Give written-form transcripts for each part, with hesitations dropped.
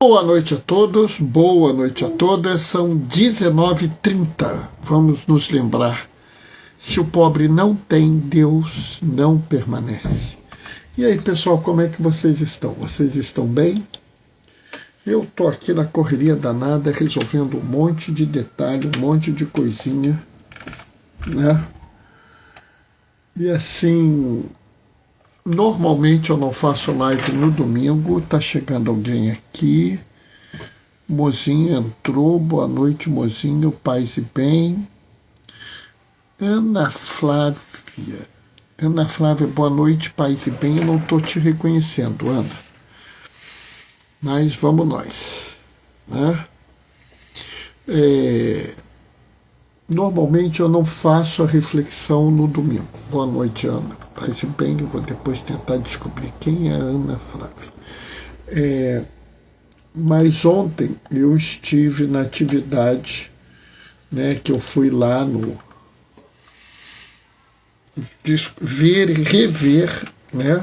Boa noite a todos, boa noite a todas. São 19h30. Vamos nos lembrar: se o pobre não tem, Deus não permanece. E aí, pessoal, como é que vocês estão? Vocês estão bem? Eu estou aqui na correria danada, resolvendo um monte de detalhe, um monte de coisinha, né? E assim, normalmente eu não faço live no domingo. Tá chegando alguém aqui. Mozinha entrou. Boa noite, Mozinho. Paz e bem. Ana Flávia. Ana Flávia, boa noite, paz e bem. Eu não estou te reconhecendo, Ana. Mas vamos nós, né? Normalmente eu não faço a reflexão no domingo. Boa noite, Ana. Paz e bem. Eu vou depois tentar descobrir quem é a Ana Flávia. Mas ontem eu estive na atividade, né, que eu fui lá no ver e rever, né,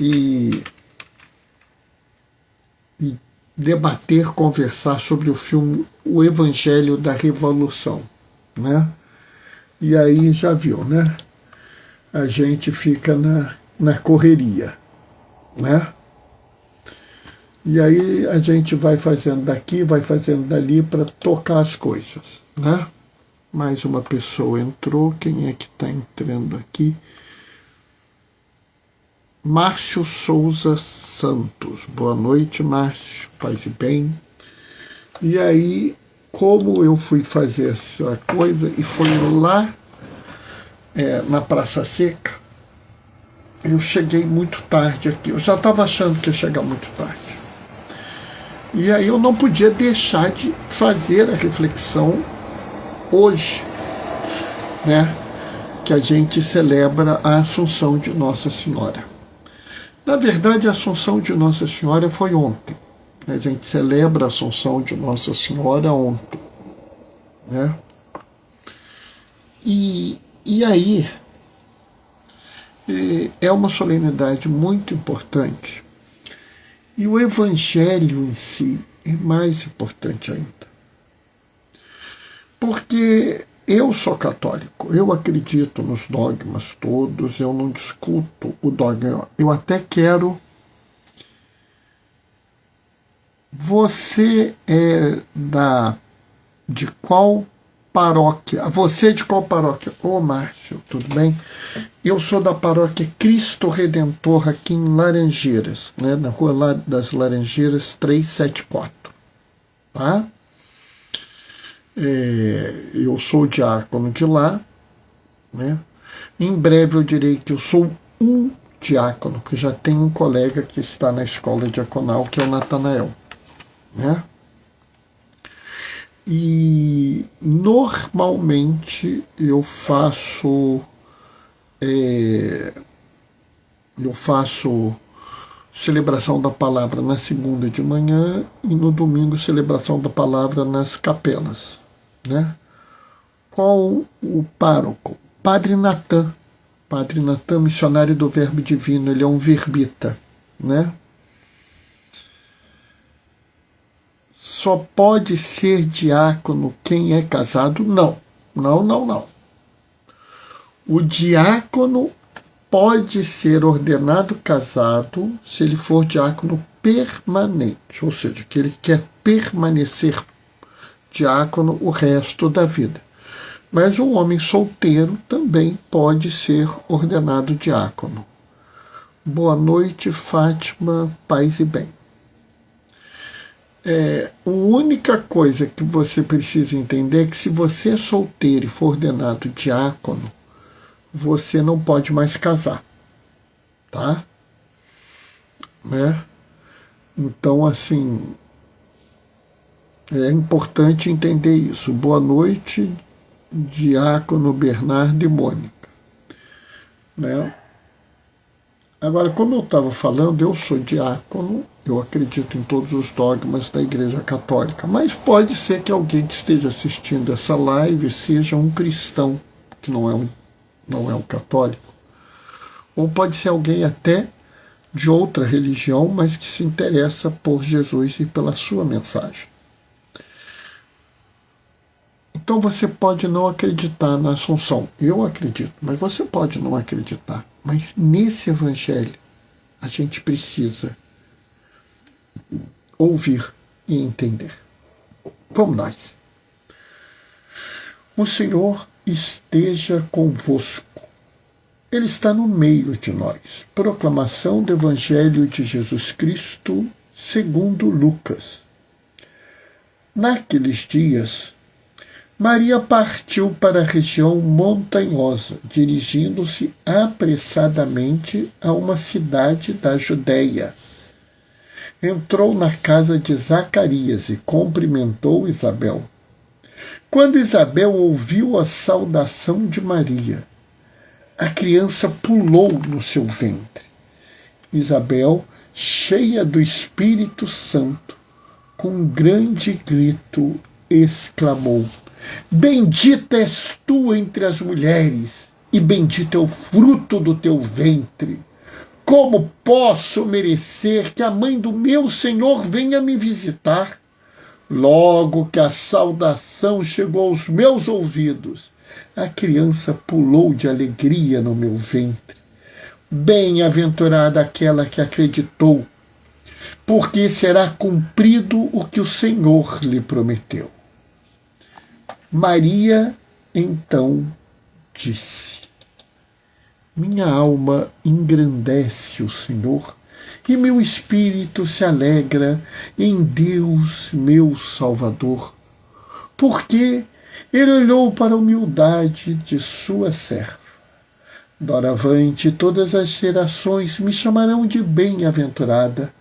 e debater, conversar sobre o filme O Evangelho da Revolução, né? E aí já viu, né? A gente fica na correria, né? E aí a gente vai fazendo daqui, vai fazendo dali para tocar as coisas, né? Mais uma pessoa entrou. Quem é que está entrando aqui? Márcio Souza Santos. Boa noite, Márcio. Paz e bem. E aí, como eu fui fazer essa coisa e foi lá na Praça Seca, eu cheguei muito tarde aqui. Eu já estava achando que ia chegar muito tarde. E aí eu não podia deixar de fazer a reflexão hoje, né, que a gente celebra a Assunção de Nossa Senhora. Na verdade, a Assunção de Nossa Senhora foi ontem. A gente celebra a Assunção de Nossa Senhora ontem, né? E aí é uma solenidade muito importante. E o Evangelho em si é mais importante ainda. Porque eu sou católico, eu acredito nos dogmas todos, eu não discuto o dogma. Eu até quero... Você é de qual paróquia? Você é de qual paróquia? Ô, Márcio, tudo bem? Eu sou da paróquia Cristo Redentor, aqui em Laranjeiras, né? Na Rua das Laranjeiras 374, tá? Eu sou diácono de lá, né? Em breve eu direi que eu sou um diácono, que já tem um colega que está na escola diaconal, que é o Natanael, né? E normalmente eu faço celebração da palavra na segunda de manhã e no domingo celebração da palavra nas capelas, né? Qual o pároco? Padre Natan, missionário do Verbo Divino. Ele é um verbita, né? Só pode ser diácono quem é casado? Não. O diácono pode ser ordenado casado se ele for diácono permanente, ou seja, que ele quer permanecer diácono o resto da vida. Mas um homem solteiro também pode ser ordenado diácono. Boa noite, Fátima, paz e bem. A única coisa que você precisa entender é que se você é solteiro e for ordenado diácono, você não pode mais casar, tá? Né? Então, assim, é importante entender isso. Boa noite, diácono Bernardo e Mônica, né? Agora, como eu estava falando, eu sou diácono, eu acredito em todos os dogmas da Igreja Católica, mas pode ser que alguém que esteja assistindo essa live seja um cristão, que não é um católico, ou pode ser alguém até de outra religião, mas que se interessa por Jesus e pela sua mensagem. Então você pode não acreditar na Assunção. Eu acredito, mas você pode não acreditar. Mas nesse evangelho a gente precisa ouvir e entender. Vamos nós. O Senhor esteja convosco. Ele está no meio de nós. Proclamação do Evangelho de Jesus Cristo, segundo Lucas. Naqueles dias, Maria partiu para a região montanhosa, dirigindo-se apressadamente a uma cidade da Judéia. Entrou na casa de Zacarias e cumprimentou Isabel. Quando Isabel ouviu a saudação de Maria, a criança pulou no seu ventre. Isabel, cheia do Espírito Santo, com um grande grito, exclamou: Bendita és tu entre as mulheres, e bendito é o fruto do teu ventre. Como posso merecer que a mãe do meu Senhor venha me visitar? Logo que a saudação chegou aos meus ouvidos, a criança pulou de alegria no meu ventre. Bem-aventurada aquela que acreditou, porque será cumprido o que o Senhor lhe prometeu. Maria então disse: Minha alma engrandece o Senhor, e meu espírito se alegra em Deus, meu Salvador, porque ele olhou para a humildade de sua serva. Doravante todas as gerações me chamarão de bem-aventurada,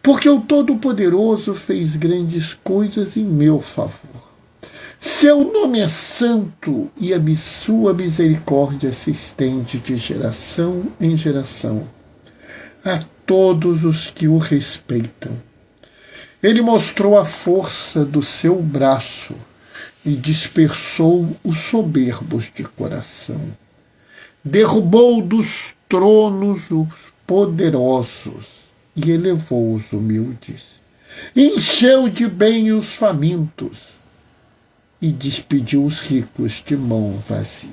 porque o Todo-Poderoso fez grandes coisas em meu favor. Seu nome é santo e a sua misericórdia se estende de geração em geração a todos os que o respeitam. Ele mostrou a força do seu braço e dispersou os soberbos de coração. Derrubou dos tronos os poderosos e elevou os humildes. Encheu de bem os famintos e despediu os ricos de mão vazia.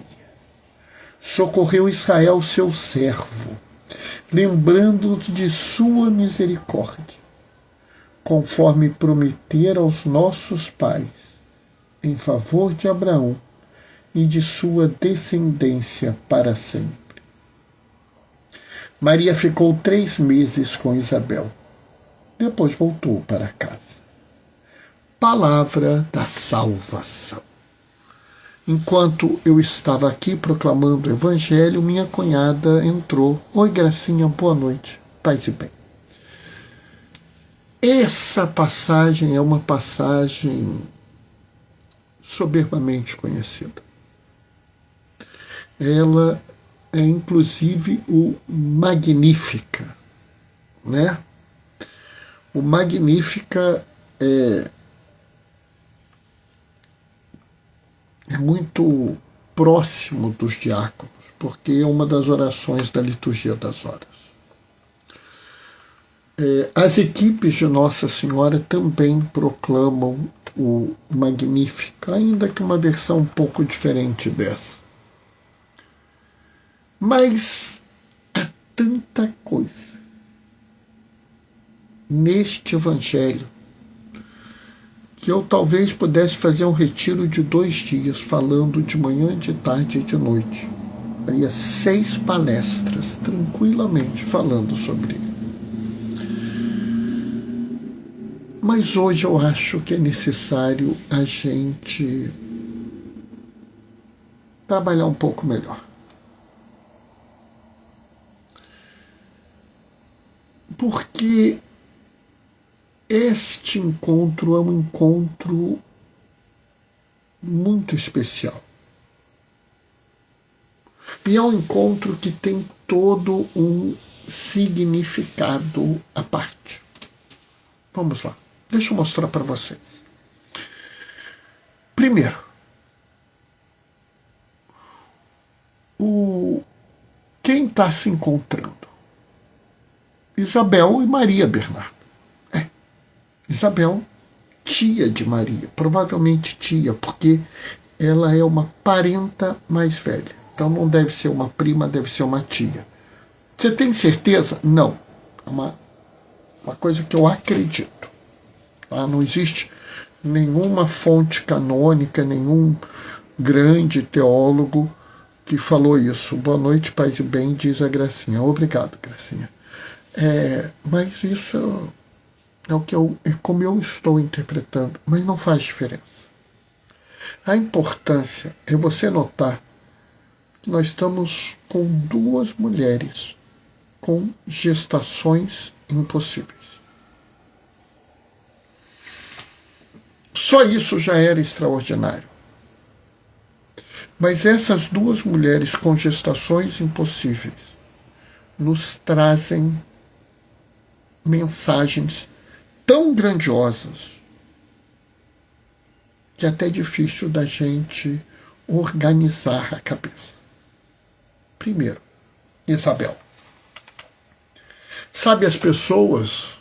Socorreu Israel, seu servo, lembrando de sua misericórdia, conforme prometera aos nossos pais, em favor de Abraão e de sua descendência para sempre. Maria ficou 3 meses com Isabel. Depois voltou para casa. Palavra da salvação. Enquanto eu estava aqui proclamando o Evangelho, minha cunhada entrou. Oi, Gracinha, boa noite. Paz e bem. Essa passagem é uma passagem soberbamente conhecida. Ela é, inclusive, o Magnífica, né? O Magnífica é muito próximo dos diáconos, porque é uma das orações da liturgia das horas. As equipes de Nossa Senhora também proclamam o Magnífica, ainda que uma versão um pouco diferente dessa. Mas há tanta coisa neste Evangelho que eu talvez pudesse fazer um retiro de 2 dias, falando de manhã, de tarde e de noite. Faria 6 palestras, tranquilamente, falando sobre ele. Mas hoje eu acho que é necessário a gente trabalhar um pouco melhor. Porque este encontro é um encontro muito especial. E é um encontro que tem todo um significado à parte. Vamos lá, deixa eu mostrar para vocês. Primeiro, quem está se encontrando? Isabel e Maria Bernardo. Isabel, tia de Maria, provavelmente tia, porque ela é uma parenta mais velha. Então não deve ser uma prima, deve ser uma tia. Você tem certeza? Não. É uma coisa que eu acredito. Tá? Não existe nenhuma fonte canônica, nenhum grande teólogo que falou isso. Boa noite, paz e bem, diz a Gracinha. Obrigado, Gracinha. Mas isso é como eu estou interpretando, mas não faz diferença. A importância é você notar que nós estamos com duas mulheres com gestações impossíveis. Só isso já era extraordinário. Mas essas duas mulheres com gestações impossíveis nos trazem mensagens tão grandiosas que é até difícil da gente organizar a cabeça. Primeiro, Isabel. Sabe, as pessoas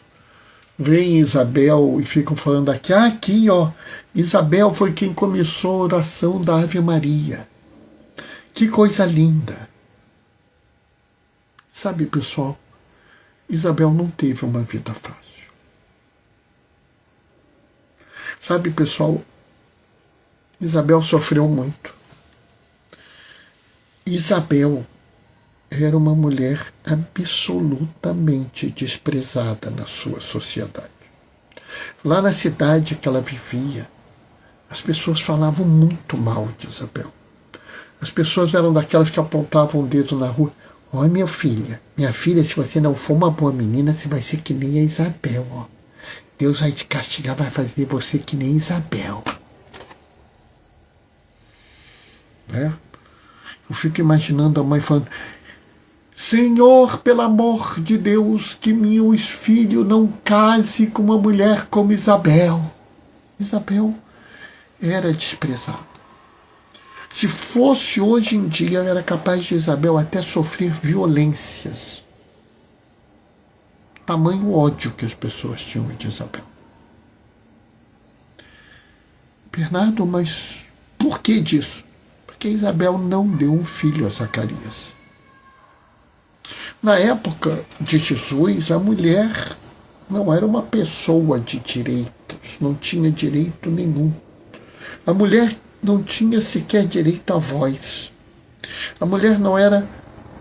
veem Isabel e ficam falando aqui, ó, Isabel foi quem começou a oração da Ave Maria. Que coisa linda. Sabe, pessoal, Isabel não teve uma vida fácil. Sabe, pessoal, Isabel sofreu muito. Isabel era uma mulher absolutamente desprezada na sua sociedade. Lá na cidade que ela vivia, as pessoas falavam muito mal de Isabel. As pessoas eram daquelas que apontavam o dedo na rua. Ó, minha filha, se você não for uma boa menina, você vai ser que nem a Isabel, ó. Deus vai te castigar, vai fazer você que nem Isabel. Né? Eu fico imaginando a mãe falando: Senhor, pelo amor de Deus, que meu filho não case com uma mulher como Isabel. Isabel era desprezada. Se fosse hoje em dia, era capaz de Isabel até sofrer violências. Tamanho ódio que as pessoas tinham de Isabel. Bernardo, mas por que disso? Porque Isabel não deu um filho a Zacarias. Na época de Jesus, a mulher não era uma pessoa de direitos, não tinha direito nenhum. A mulher não tinha sequer direito à voz. A mulher não era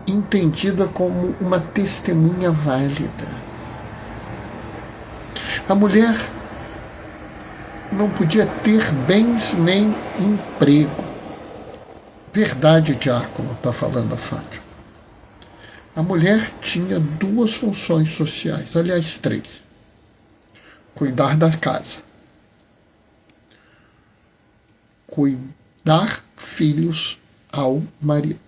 entendida como uma testemunha válida. A mulher não podia ter bens nem emprego. Verdade, diácono, está falando a Fátima. A mulher tinha duas funções sociais, aliás, três. Cuidar da casa. Cuidar filhos ao marido.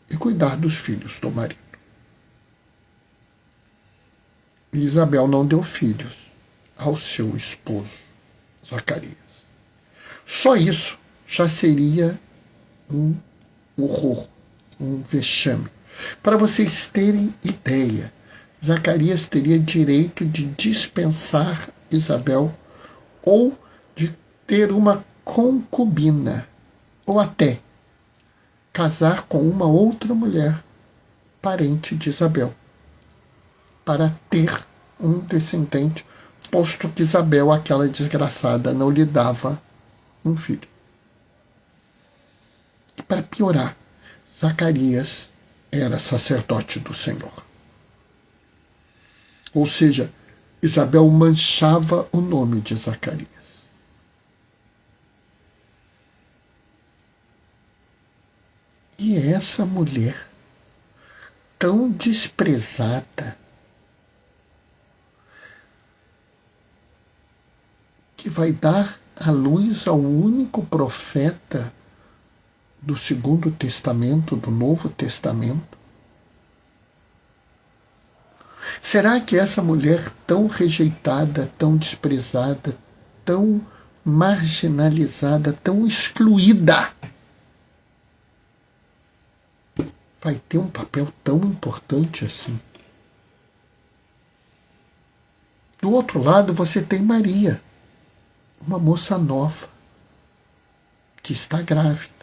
E cuidar dos filhos do marido. E Isabel não deu filhos ao seu esposo, Zacarias. Só isso já seria um horror, um vexame. Para vocês terem ideia, Zacarias teria direito de dispensar Isabel ou de ter uma concubina, ou até casar com uma outra mulher, parente de Isabel, para ter um descendente, posto que Isabel, aquela desgraçada, não lhe dava um filho. E para piorar, Zacarias era sacerdote do Senhor. Ou seja, Isabel manchava o nome de Zacarias. E essa mulher, tão desprezada, que vai dar à luz ao único profeta do Segundo Testamento, do Novo Testamento? Será que essa mulher tão rejeitada, tão desprezada, tão marginalizada, tão excluída, vai ter um papel tão importante assim? Do outro lado, você tem Maria, uma moça nova, que está grávida.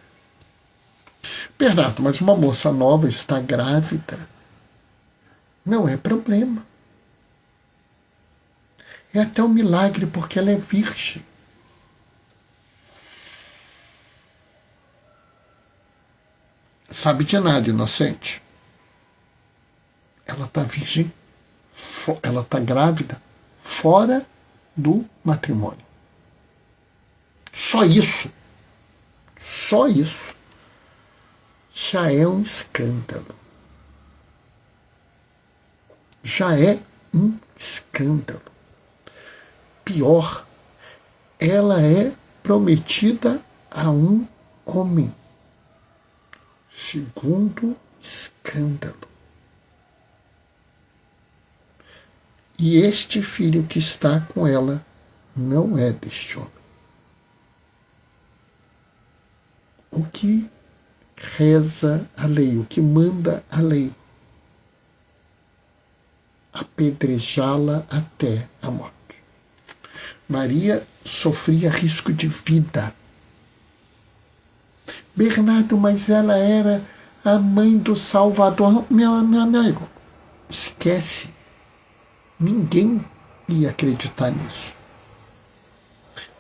Bernardo, mas uma moça nova está grávida não é problema. É até um milagre, porque ela é virgem. Sabe de nada, inocente. Ela está virgem, ela está grávida, fora do matrimônio. Só isso já é um escândalo. Já é um escândalo. Pior, ela é prometida a um homem. Segundo escândalo. E este filho que está com ela não é deste homem. O que reza a lei, o que manda a lei? Apedrejá-la até a morte. Maria sofria risco de vida. Bernardo, mas ela era a mãe do Salvador. Meu amigo, esquece. Ninguém ia acreditar nisso.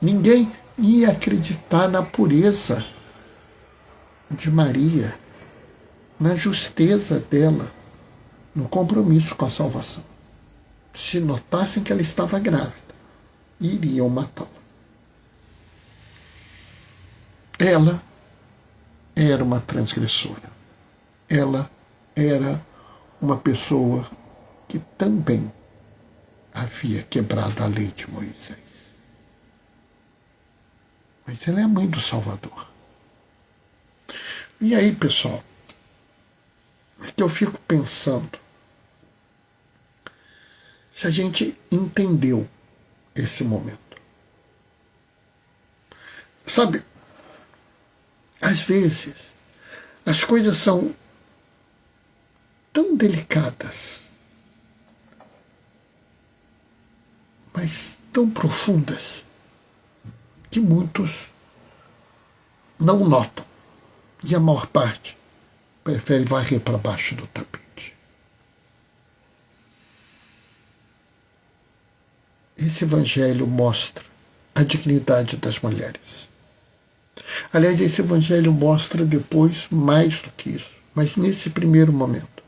Ninguém ia acreditar na pureza de Maria, na justeza dela, no compromisso com a salvação. Se notassem que ela estava grávida, iriam matá-la. Ela era uma transgressora. Ela era uma pessoa que também havia quebrado a lei de Moisés. Mas ela é a mãe do Salvador. E aí, pessoal, é que eu fico pensando, se a gente entendeu esse momento. Sabe, às vezes, as coisas são tão delicadas, mas tão profundas, que muitos não notam. E a maior parte prefere varrer para baixo do tapete. Esse evangelho mostra a dignidade das mulheres. Aliás, esse evangelho mostra depois mais do que isso, mas nesse primeiro momento,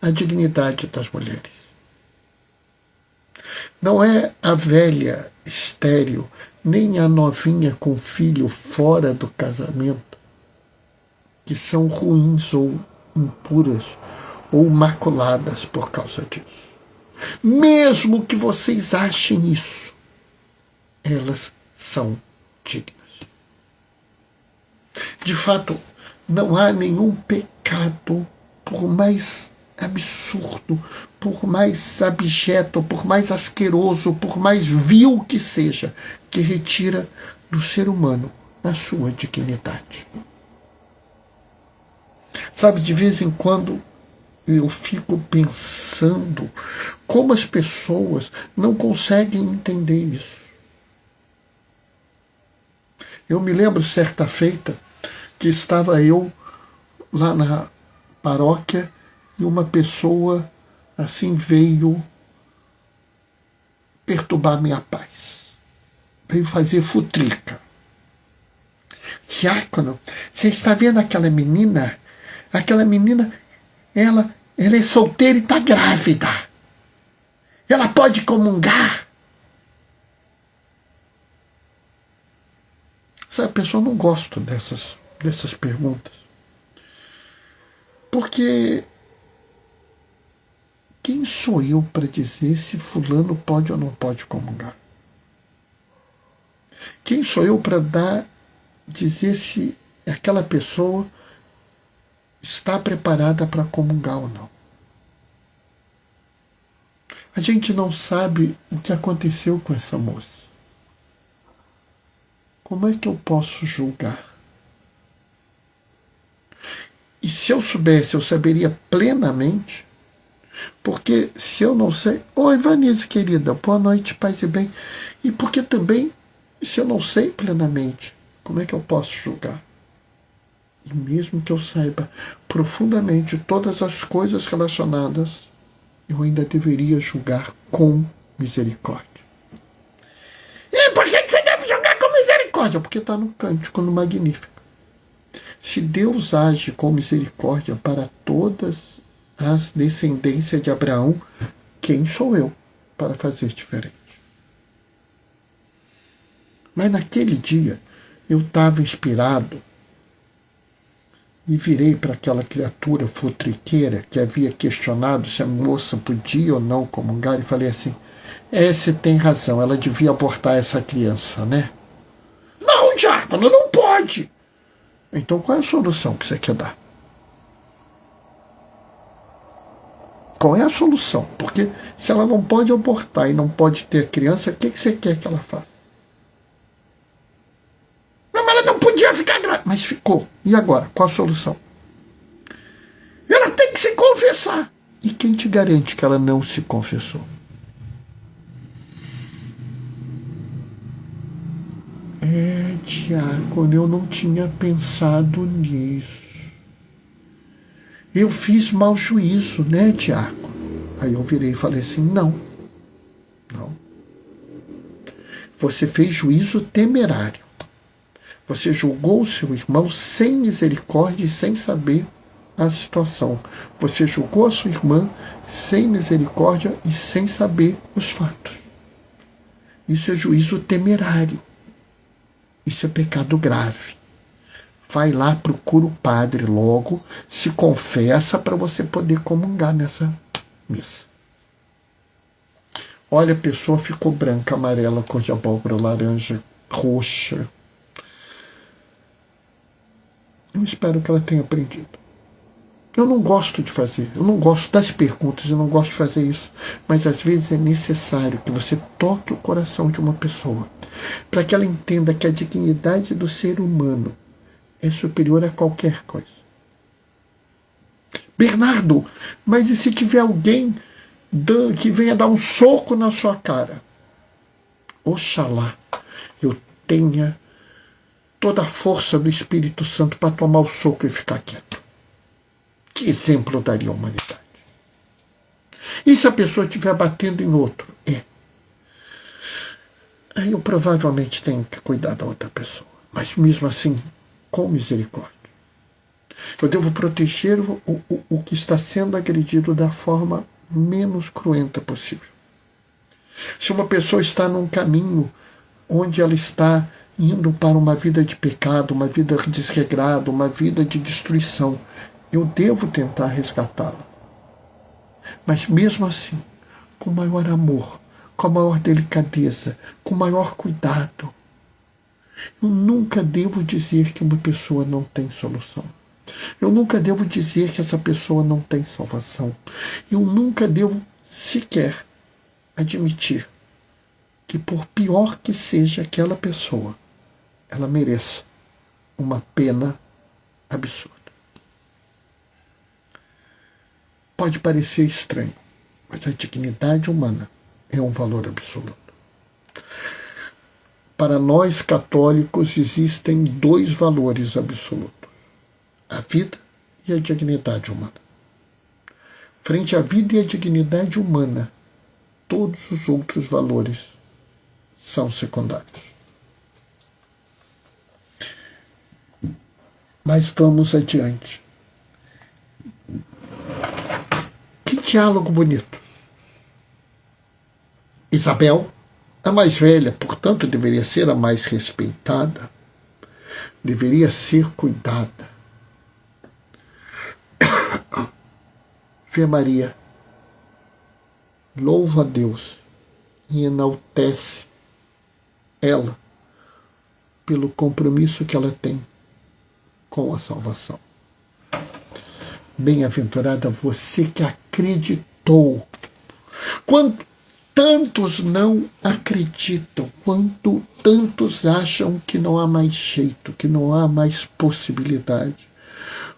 a dignidade das mulheres. Não é a velha estéril, nem a novinha com filho fora do casamento, que são ruins ou impuras ou maculadas por causa disso. Mesmo que vocês achem isso, elas são dignas. De fato, não há nenhum pecado, por mais absurdo, por mais abjeto, por mais asqueroso, por mais vil que seja, que retira do ser humano a sua dignidade. Sabe, de vez em quando eu fico pensando como as pessoas não conseguem entender isso. Eu me lembro certa feita que estava eu lá na paróquia e uma pessoa assim veio perturbar minha paz. Veio fazer futrica. Diácono, você está vendo aquela menina? Aquela menina, ela é solteira e está grávida. Ela pode comungar? Sabe, pessoal, eu não gosto dessas perguntas. Porque quem sou eu para dizer se fulano pode ou não pode comungar? Quem sou eu para dizer se aquela pessoa está preparada para comungar ou não? A gente não sabe o que aconteceu com essa moça. Como é que eu posso julgar? E se eu soubesse, eu saberia plenamente Porque se eu não sei... Oi, Vanise, querida, boa noite, paz e bem. E porque também, se eu não sei plenamente, como é que eu posso julgar? E mesmo que eu saiba profundamente todas as coisas relacionadas, eu ainda deveria julgar com misericórdia. E por que você deve julgar com misericórdia? Porque está no Cântico, no Magnífico. Se Deus age com misericórdia para todas as descendências de Abraão, quem sou eu para fazer diferente? Mas naquele dia eu estava inspirado e virei para aquela criatura futriqueira que havia questionado se a moça podia ou não comungar e falei assim: você tem razão, ela devia abortar essa criança, né? Não, diácono, não pode! Então qual é a solução que você quer dar? Qual é a solução? Porque se ela não pode abortar e não pode ter criança, o que você quer que ela faça? Não, mas ela não podia ficar grávida. Mas ficou. E agora? Qual a solução? Ela tem que se confessar. E quem te garante que ela não se confessou? Diácono, eu não tinha pensado nisso. Eu fiz mau juízo, né, diácono? Aí eu virei e falei assim: não. Você fez juízo temerário. Você julgou o seu irmão sem misericórdia e sem saber a situação. Você julgou a sua irmã sem misericórdia e sem saber os fatos. Isso é juízo temerário. Isso é pecado grave. Vai lá, procura o padre logo, se confessa para você poder comungar nessa missa. Olha, a pessoa ficou branca, amarela, cor de abóbora, laranja, roxa. Eu espero que ela tenha aprendido. Eu não gosto de fazer, eu não gosto das perguntas, eu não gosto de fazer isso. Mas às vezes é necessário que você toque o coração de uma pessoa, para que ela entenda que a dignidade do ser humano é superior a qualquer coisa. Bernardo, mas e se tiver alguém que venha dar um soco na sua cara? Oxalá eu tenha toda a força do Espírito Santo para tomar o soco e ficar quieto. Que exemplo daria a humanidade? E se a pessoa estiver batendo em outro? Aí eu provavelmente tenho que cuidar da outra pessoa. Mas mesmo assim, com misericórdia. Eu devo proteger o que está sendo agredido da forma menos cruenta possível. Se uma pessoa está num caminho onde ela está indo para uma vida de pecado, uma vida desregrada, uma vida de destruição, eu devo tentar resgatá-la. Mas mesmo assim, com maior amor, com maior delicadeza, com maior cuidado. Eu nunca devo dizer que uma pessoa não tem solução. Eu nunca devo dizer que essa pessoa não tem salvação. Eu nunca devo sequer admitir que, por pior que seja aquela pessoa, ela mereça uma pena absurda. Pode parecer estranho, mas a dignidade humana é um valor absoluto. Para nós católicos existem dois valores absolutos: a vida e a dignidade humana. Frente à vida e à dignidade humana, todos os outros valores são secundários. Mas vamos adiante. Que diálogo bonito. Isabel, a mais velha, portanto, deveria ser a mais respeitada, deveria ser cuidada. Vê Maria, louva a Deus e enaltece ela pelo compromisso que ela tem com a salvação. Bem-aventurada você que acreditou. Quando tantos não acreditam, quando tantos acham que não há mais jeito, que não há mais possibilidade,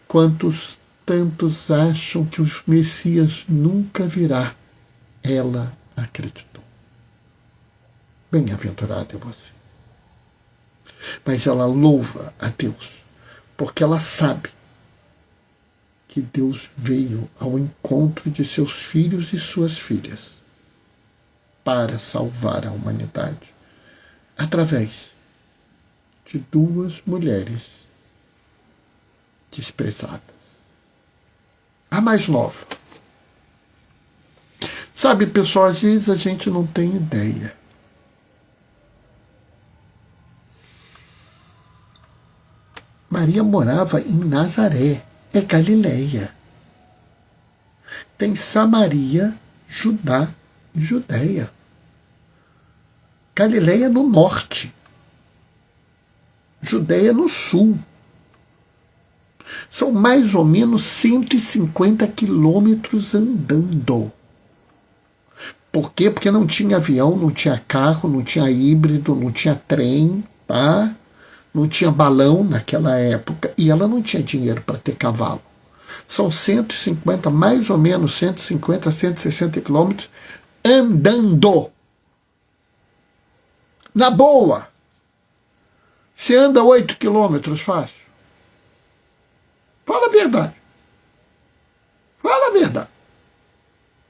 quantos tantos acham que o Messias nunca virá, ela acreditou. Bem-aventurado é você. Mas ela louva a Deus, porque ela sabe que Deus veio ao encontro de seus filhos e suas filhas para salvar a humanidade através de duas mulheres desprezadas. A mais nova. Sabe, pessoal, às vezes a gente não tem ideia. Maria morava em Nazaré, é Galileia. Tem Samaria, Judá e Judéia. Galileia no norte. Judéia no sul. São mais ou menos 150 quilômetros andando. Por quê? Porque não tinha avião, não tinha carro, não tinha híbrido, não tinha trem, tá? Não tinha balão naquela época e ela não tinha dinheiro para ter cavalo. São 150, mais ou menos 150, 160 quilômetros andando. Na boa. Você anda 8 quilômetros fácil. Fala a verdade. Fala a verdade.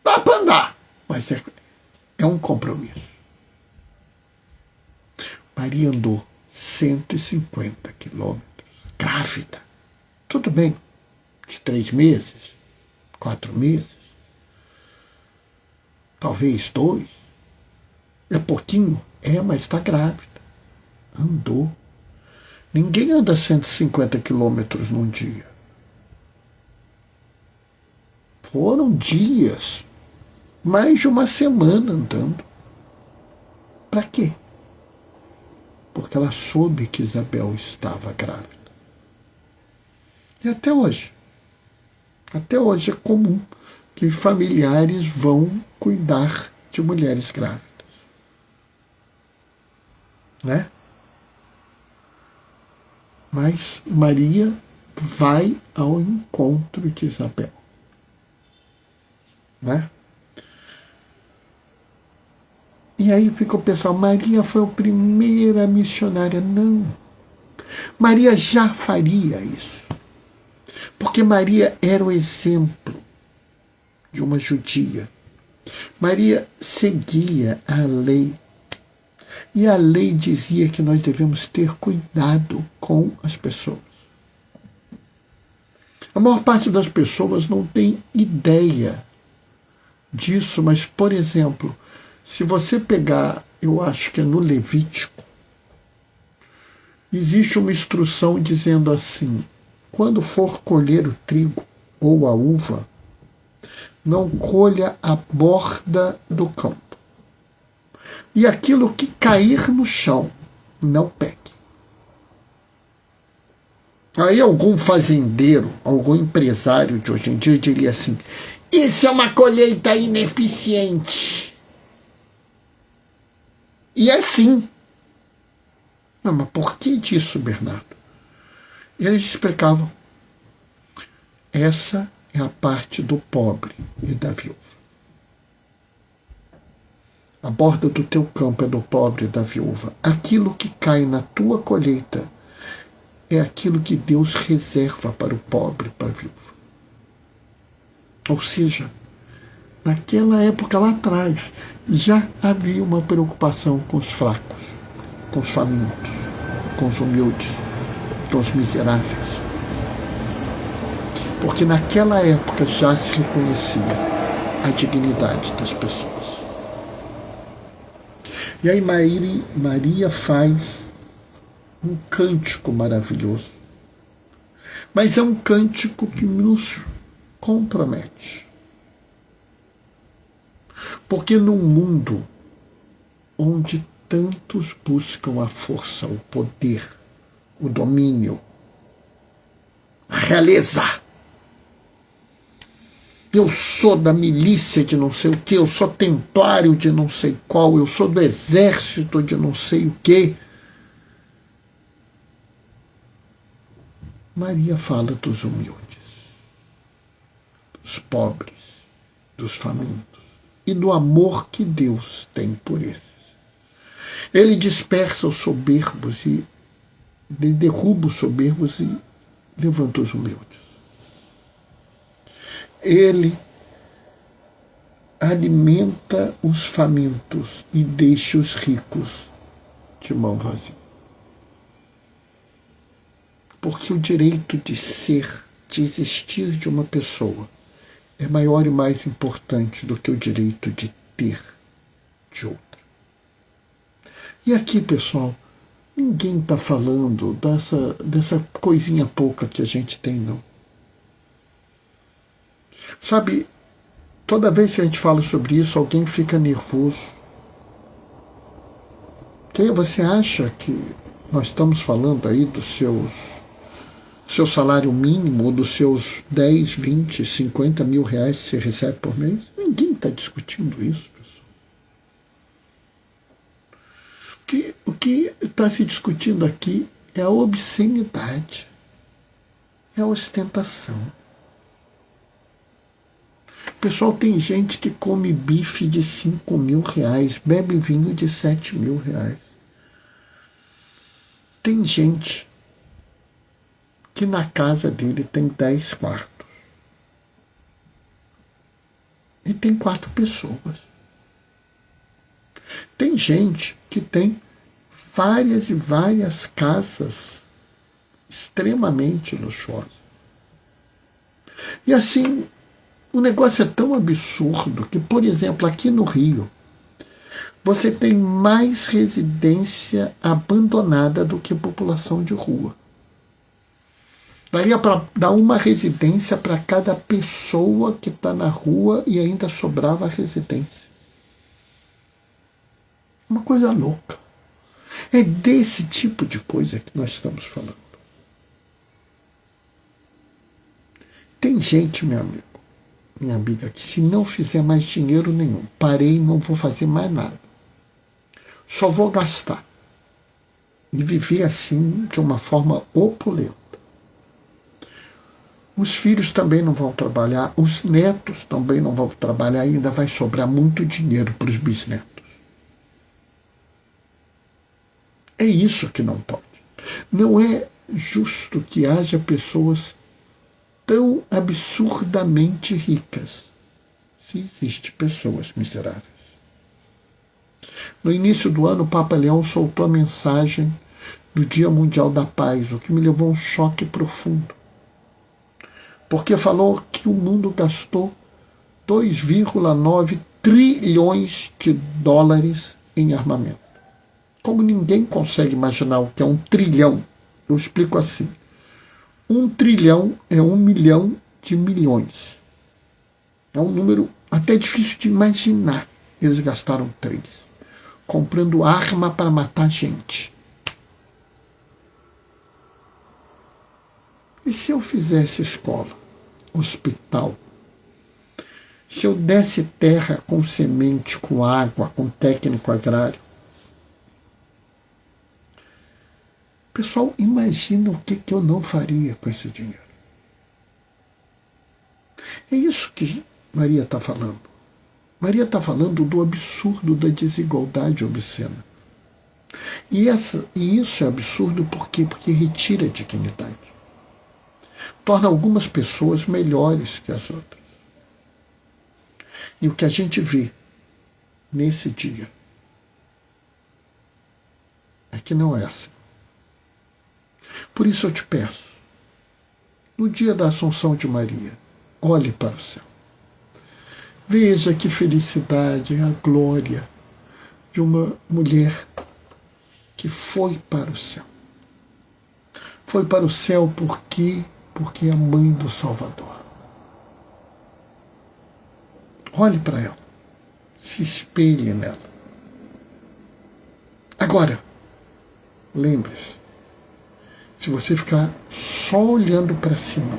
Dá para andar, mas é um compromisso. Maria andou 150 quilômetros, grávida. Tudo bem, de 3 meses, 4 meses, talvez 2. É pouquinho? É, mas está grávida. Andou. Ninguém anda 150 quilômetros num dia. Foram dias, mais de uma semana andando. Para quê? Porque ela soube que Isabel estava grávida. E até hoje é comum que familiares vão cuidar de mulheres grávidas. Né? Mas Maria vai ao encontro de Isabel. Né? E aí fica o pessoal, Maria foi a primeira missionária. Não. Maria já faria isso. Porque Maria era o exemplo de uma judia. Maria seguia a lei. E a lei dizia que nós devemos ter cuidado com as pessoas. A maior parte das pessoas não tem ideia disso, mas, por exemplo, se você pegar, eu acho que é no Levítico, existe uma instrução dizendo assim, quando for colher o trigo ou a uva, não colha a borda do campo. E aquilo que cair no chão, não pegue. Aí algum fazendeiro, algum empresário de hoje em dia diria assim, isso é uma colheita ineficiente. E é sim. Não, mas por que disso, Bernardo? E eles explicavam. Essa é a parte do pobre e da viúva. A borda do teu campo é do pobre e da viúva. Aquilo que cai na tua colheita é aquilo que Deus reserva para o pobre e para a viúva. Ou seja, naquela época lá atrás, já havia uma preocupação com os fracos, com os famintos, com os humildes, com os miseráveis. Porque naquela época já se reconhecia a dignidade das pessoas. E aí Maria faz um cântico maravilhoso. Mas é um cântico que nos compromete. Porque num mundo onde tantos buscam a força, o poder, o domínio, a realeza, eu sou da milícia de não sei o quê, eu sou templário de não sei qual, eu sou do exército de não sei o quê. Maria fala dos humildes. dos pobres, dos famintos e do amor que Deus tem por esses. Ele dispersa os soberbos e ele derruba os soberbos e levanta os humildes. Ele alimenta os famintos e deixa os ricos de mão vazia. Porque o direito de ser, de existir de uma pessoa é maior e mais importante do que o direito de ter de outra. E aqui, pessoal, ninguém está falando dessa coisinha pouca que a gente tem, não. Sabe, toda vez que a gente fala sobre isso, alguém fica nervoso. Porque você acha que nós estamos falando aí do seu salário mínimo, ou dos seus 10, 20, 50 mil reais que você recebe por mês? Ninguém está discutindo isso, pessoal. O que está se discutindo aqui é a obscenidade, é a ostentação. Pessoal, tem gente que come bife de 5 mil reais, bebe vinho de 7 mil reais. Tem gente que na casa dele tem 10 quartos. E tem 4 pessoas. Tem gente que tem várias e várias casas extremamente luxuosas. E assim, o negócio é tão absurdo que, por exemplo, aqui no Rio, você tem mais residência abandonada do que população de rua. Daria para dar uma residência para cada pessoa que está na rua e ainda sobrava a residência. Uma coisa louca. É desse tipo de coisa que nós estamos falando. Tem gente, meu amigo, minha amiga, que se não fizer mais dinheiro nenhum, parei, não vou fazer mais nada. Só vou gastar. E viver assim, de uma forma opulenta. Os filhos também não vão trabalhar, os netos também não vão trabalhar, ainda vai sobrar muito dinheiro para os bisnetos. É isso que não pode. Não é justo que haja pessoas tão absurdamente ricas, se existem pessoas miseráveis. No início do ano, o Papa Leão soltou a mensagem do Dia Mundial da Paz, o que me levou a um choque profundo. Porque falou que o mundo gastou 2,9 trilhões de dólares em armamento. Como ninguém consegue imaginar o que é 1 trilhão, eu explico assim. 1 trilhão é 1 milhão de milhões. É um número até difícil de imaginar. Eles gastaram 3, comprando arma para matar gente. E se eu fizesse escola, hospital, se eu desse terra com semente, com água, com técnico agrário? Pessoal, imagina o que eu não faria com esse dinheiro. É isso que Maria está falando. Maria está falando do absurdo da desigualdade obscena. E isso é absurdo por quê? Porque retira a dignidade. Torna algumas pessoas melhores que as outras. E o que a gente vê nesse dia é que não é assim. Por isso eu te peço, no dia da Assunção de Maria, olhe para o céu. Veja que felicidade, a glória de uma mulher que foi para o céu. Foi para o céu porque é a mãe do Salvador. Olhe para ela, se espelhe nela. Agora, lembre-se, se você ficar só olhando para cima,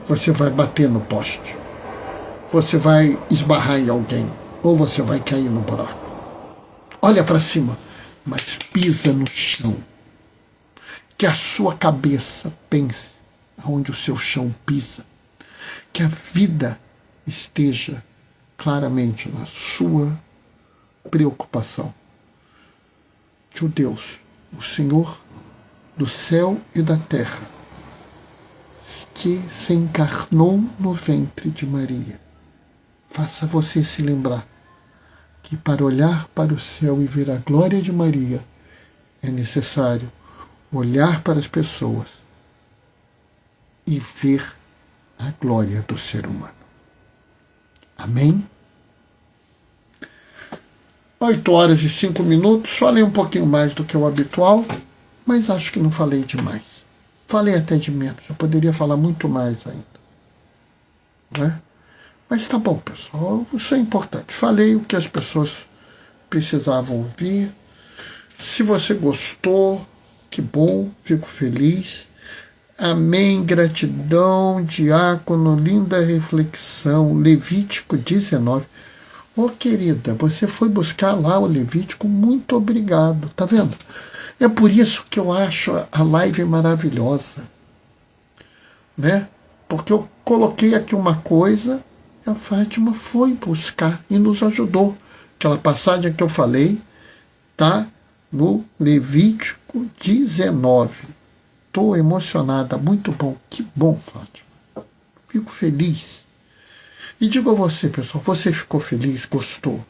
você vai bater no poste, você vai esbarrar em alguém, ou você vai cair no buraco. Olha para cima, mas pisa no chão. Que a sua cabeça pense aonde o seu chão pisa. Que a vida esteja claramente na sua preocupação. Que o Deus, o Senhor do céu e da terra, que se encarnou no ventre de Maria, faça você se lembrar que para olhar para o céu e ver a glória de Maria é necessário olhar para as pessoas e ver a glória do ser humano. Amém? 8h05. Falei um pouquinho mais do que o habitual, mas acho que não falei demais. Falei até de menos. Eu poderia falar muito mais ainda. Né? Mas tá bom, pessoal. Isso é importante. Falei o que as pessoas precisavam ouvir. Se você gostou, que bom, fico feliz. Amém, gratidão, diácono, linda reflexão. Levítico 19. Ô, querida, você foi buscar lá o Levítico, muito obrigado. Tá vendo? É por isso que eu acho a live maravilhosa. Né? Porque eu coloquei aqui uma coisa, a Fátima foi buscar e nos ajudou. Aquela passagem que eu falei, tá no Levítico 19. Estou emocionada, muito bom. Que bom, Fátima. Fico feliz. E digo a você, pessoal, você ficou feliz, gostou?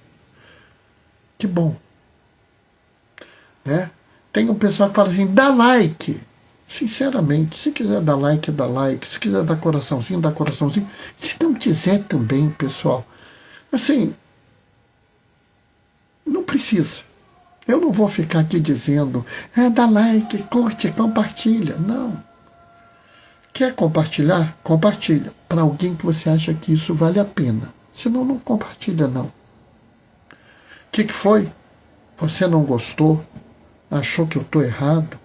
Que bom. Né? Tem um pessoal que fala assim, dá like. Sinceramente, se quiser dar like, dá like. Se quiser dar coraçãozinho, dá coraçãozinho. Se não quiser também, pessoal, assim, não precisa. Eu não vou ficar aqui dizendo, dá like, curte, compartilha. Não. Quer compartilhar? Compartilha. Para alguém que você acha que isso vale a pena. Senão, não compartilha, não. O que foi? Você não gostou? Achou que eu estou errado?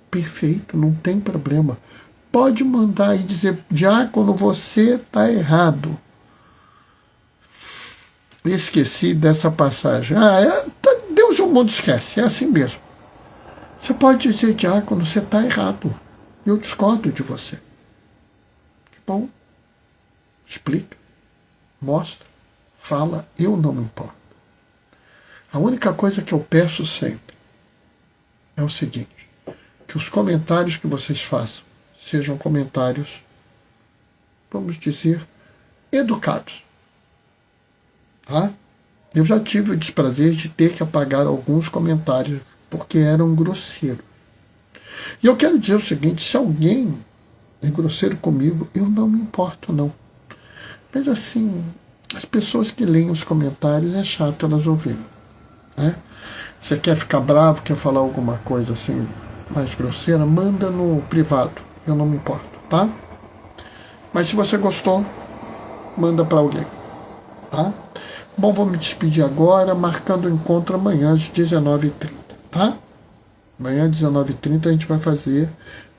Perfeito, não tem problema. Pode mandar e dizer, diácono, você está errado. Esqueci dessa passagem. Deus e o mundo esquece, é assim mesmo. Você pode dizer, diácono, você está errado. Eu discordo de você. Que bom. Explica, mostra, fala, eu não me importo. A única coisa que eu peço sempre é o seguinte, que os comentários que vocês façam sejam comentários, vamos dizer, educados. Tá? Eu já tive o desprazer de ter que apagar alguns comentários porque eram grosseiros. E eu quero dizer o seguinte, se alguém é grosseiro comigo, eu não me importo, não. Mas assim, as pessoas que leem os comentários, é chato elas ouvirem. Né? Você quer ficar bravo, quer falar alguma coisa assim mais grosseira, manda no privado, eu não me importo, tá? Mas se você gostou, manda para alguém, tá? Bom, vou me despedir agora, marcando o encontro amanhã às 19h30, tá? Amanhã às 19h30 a gente vai fazer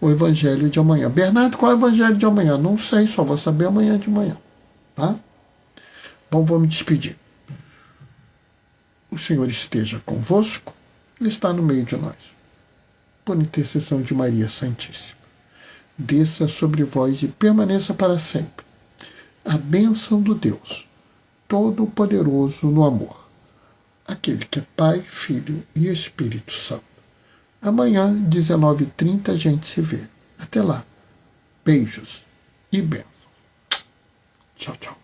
o Evangelho de amanhã. Bernardo, qual é o Evangelho de amanhã? Não sei, só vou saber amanhã de manhã, tá? Bom, vou me despedir. O Senhor esteja convosco, Ele está no meio de nós. Por intercessão de Maria Santíssima, desça sobre vós e permaneça para sempre a bênção do Deus Todo-Poderoso no amor, aquele que é Pai, Filho e Espírito Santo. Amanhã, 19h30, a gente se vê. Até lá. Beijos e bênçãos. Tchau, tchau.